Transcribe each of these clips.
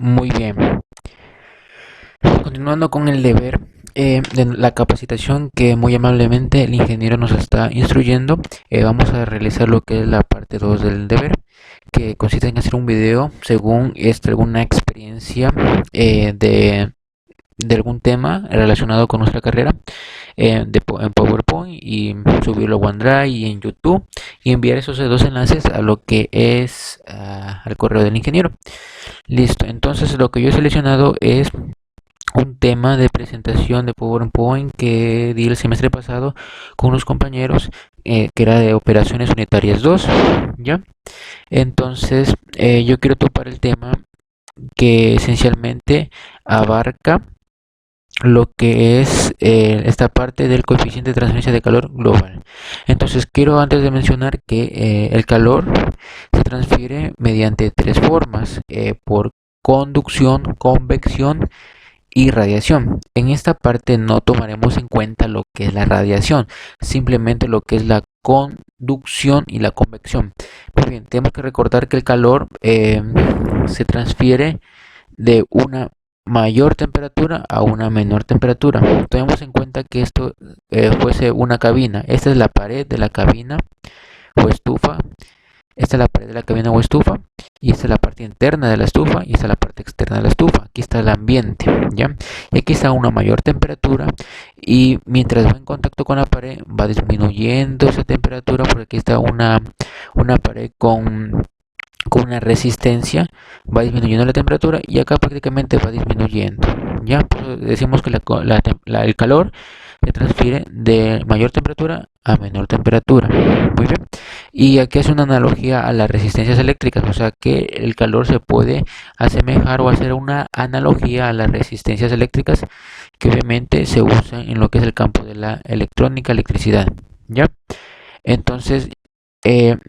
Muy bien. Continuando con el deber de la capacitación que muy amablemente el ingeniero nos está instruyendo, vamos a realizar lo que es la parte 2 del deber, que consiste en hacer un video según alguna experiencia de algún tema relacionado con nuestra carrera en PowerPoint y subirlo a OneDrive y en YouTube y enviar esos dos enlaces a lo que es al correo del ingeniero. Listo, entonces lo que yo he seleccionado es un tema de presentación de PowerPoint que di el semestre pasado con unos compañeros que era de operaciones unitarias 2, ¿ya? Entonces yo quiero topar el tema que esencialmente abarca lo que es esta parte del coeficiente de transferencia de calor global. Entonces quiero antes de mencionar que el calor se transfiere mediante tres formas, por conducción, convección y radiación. En esta parte no tomaremos en cuenta lo que es la radiación, simplemente lo que es la conducción y la convección. Muy bien, tenemos que recordar que el calor se transfiere de una mayor temperatura a una menor temperatura. Tenemos en cuenta que esto fuese una cabina. Esta es la pared de la cabina o estufa. Esta es la pared de la cabina o estufa, y esta es la parte interna de la estufa, y esta es la parte externa de la estufa. Aquí está el ambiente, ¿ya? Y aquí está una mayor temperatura, y mientras va en contacto con la pared, va disminuyendo esa temperatura, porque aquí está una pared con una resistencia, va disminuyendo la temperatura, y acá prácticamente va disminuyendo, ¿ya? Por eso decimos que el calor se transfiere de mayor temperatura a menor temperatura. Muy bien. Y aquí hace una analogía a las resistencias eléctricas, o sea que el calor se puede asemejar o hacer una analogía a las resistencias eléctricas que obviamente se usan en lo que es el campo de la electrónica, electricidad. ¿Ya? Entonces,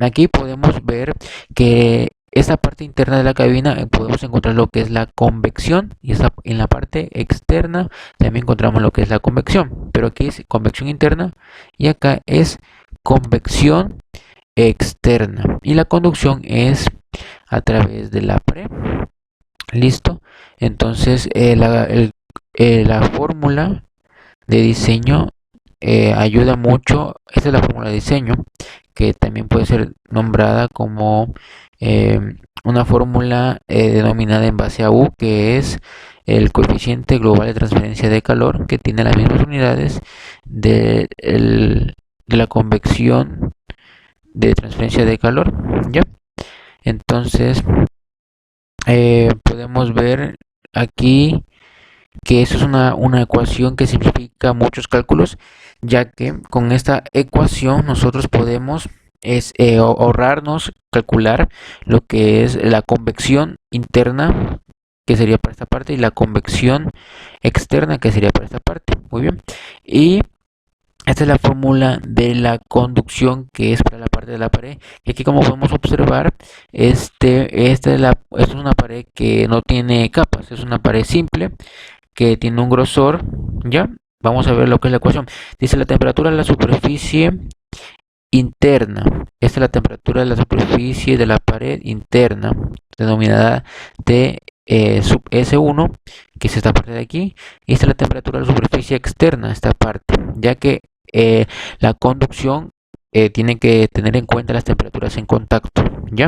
aquí podemos ver que esta parte interna de la cabina podemos encontrar lo que es la convección, y en la parte externa también encontramos lo que es la convección, pero aquí es convección interna y acá es convección externa, y la conducción es a través de la pared. Listo. Entonces la fórmula de diseño ayuda mucho. Esta es la fórmula de diseño, que también puede ser nombrada como eh, una fórmula denominada en base a U, que es el coeficiente global de transferencia de calor, que tiene las mismas unidades de la convección de transferencia de calor, ¿ya? Entonces podemos ver aquí que eso es una ecuación que simplifica muchos cálculos, ya que con esta ecuación nosotros podemos ahorrarnos calcular lo que es la convección interna, que sería para esta parte, y la convección externa, que sería para esta parte. Muy bien. Y esta es la fórmula de la conducción, que es para la parte de la pared. Y aquí, como podemos observar, esta es una pared que no tiene capas, es una pared simple que tiene un grosor, ¿ya? Vamos a ver lo que es la ecuación. Dice la temperatura de la superficie interna. Esta es la temperatura de la superficie de la pared interna, denominada T sub S1, que es esta parte de aquí. Y esta es la temperatura de la superficie externa, esta parte, ya que la conducción tiene que tener en cuenta las temperaturas en contacto, ¿ya?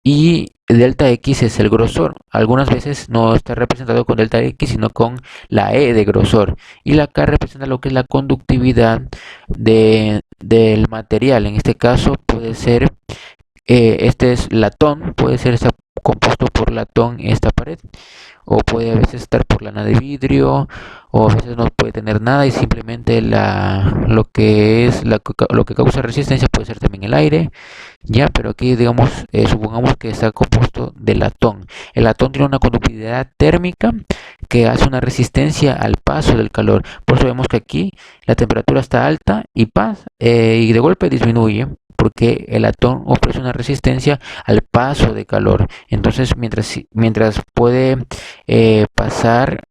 Y delta X es el grosor. Algunas veces no está representado con delta X, sino con la E de grosor. Y la K representa lo que es la conductividad del material. En este caso puede ser, este es latón, puede ser compuesto por latón esta pared, o puede a veces estar por lana de vidrio, o a veces no puede tener nada y simplemente lo que causa resistencia puede ser también el aire, ya. Pero aquí digamos, supongamos que está compuesto de latón. El latón tiene una conductividad térmica que hace una resistencia al paso del calor. Por eso vemos que aquí la temperatura está alta y de golpe disminuye, porque el latón ofrece una resistencia al paso de calor. Entonces, mientras puede pasar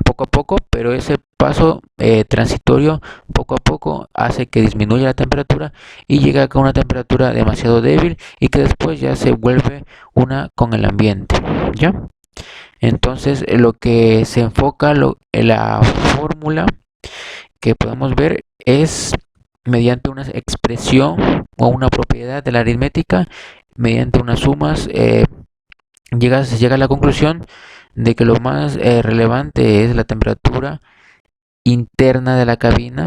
poco a poco, pero ese paso transitorio poco a poco hace que disminuya la temperatura y llega a una temperatura demasiado débil, y que después ya se vuelve una con el ambiente. ¿ya? Entonces, lo que se enfoca, la fórmula que podemos ver es mediante una expresión o una propiedad de la aritmética, mediante unas sumas, se llega a la conclusión de que lo más relevante es la temperatura interna de la cabina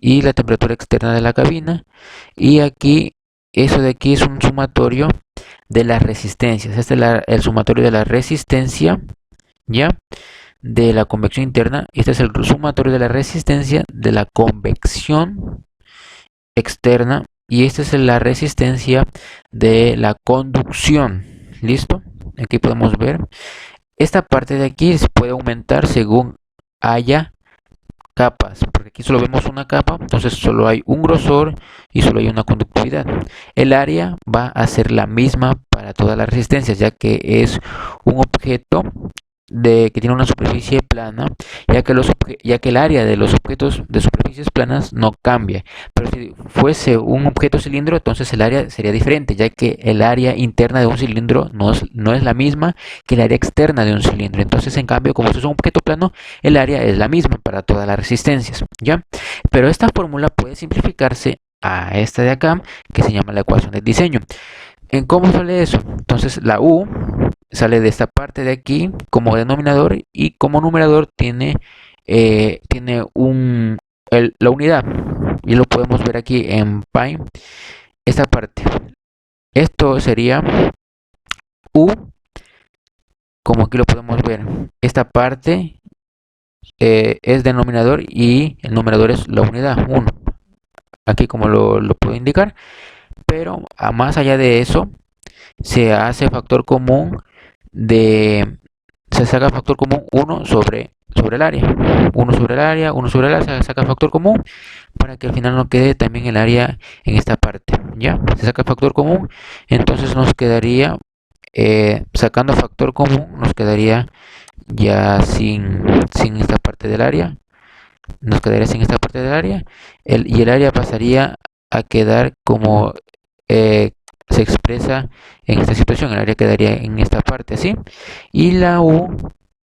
y la temperatura externa de la cabina. Y aquí, eso de aquí es un sumatorio de las resistencias. Este es el sumatorio de la resistencia, ¿ya? De la convección interna. Este es el sumatorio de la resistencia de la convección externa. Y esta es la resistencia de la conducción. ¿Listo? Aquí podemos ver. Esta parte de aquí se puede aumentar según haya capas, porque aquí solo vemos una capa, entonces solo hay un grosor y solo hay una conductividad. El área va a ser la misma para todas las resistencias, ya que es un objeto que tiene una superficie plana, ya que el área de los objetos de superficies planas no cambia. Pero si fuese un objeto cilindro, entonces el área sería diferente, ya que el área interna de un cilindro no es la misma que el área externa de un cilindro. Entonces, en cambio, como esto es un objeto plano, el área es la misma para todas las resistencias, ¿ya? Pero esta fórmula puede simplificarse a esta de acá, que se llama la ecuación del diseño. ¿En cómo sale eso? Entonces la U sale de esta parte de aquí como denominador y como numerador tiene la unidad. Y lo podemos ver aquí en pi, esta parte. Esto sería U, como aquí lo podemos ver. Esta parte es denominador y el numerador es la unidad, 1. Aquí como lo puedo indicar. Pero más allá de eso, se hace factor común se saca factor común 1 sobre el área. 1 sobre el área, 1 sobre el área, se saca factor común para que al final no quede también el área en esta parte. ¿Ya? Se saca factor común, entonces nos quedaría, sacando factor común, nos quedaría ya sin esta parte del área. Nos quedaría sin esta parte del área y el área pasaría a quedar como se expresa en esta situación. El área quedaría en esta parte así y la U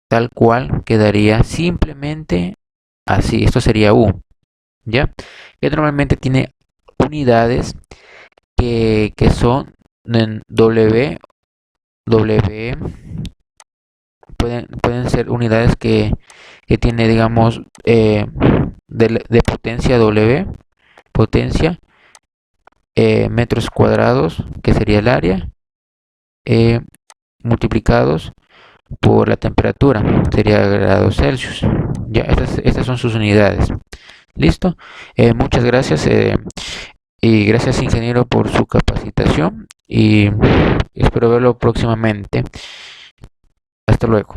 tal cual quedaría simplemente así. Esto sería U, ¿ya? Que normalmente tiene unidades que son en W, pueden ser unidades que tiene, digamos, de potencia W, potencia, metros cuadrados, que sería el área, multiplicados por la temperatura, sería grados Celsius. Ya, estas son sus unidades. ¿Listo? Muchas gracias y gracias, ingeniero, por su capacitación y espero verlo próximamente. Hasta luego.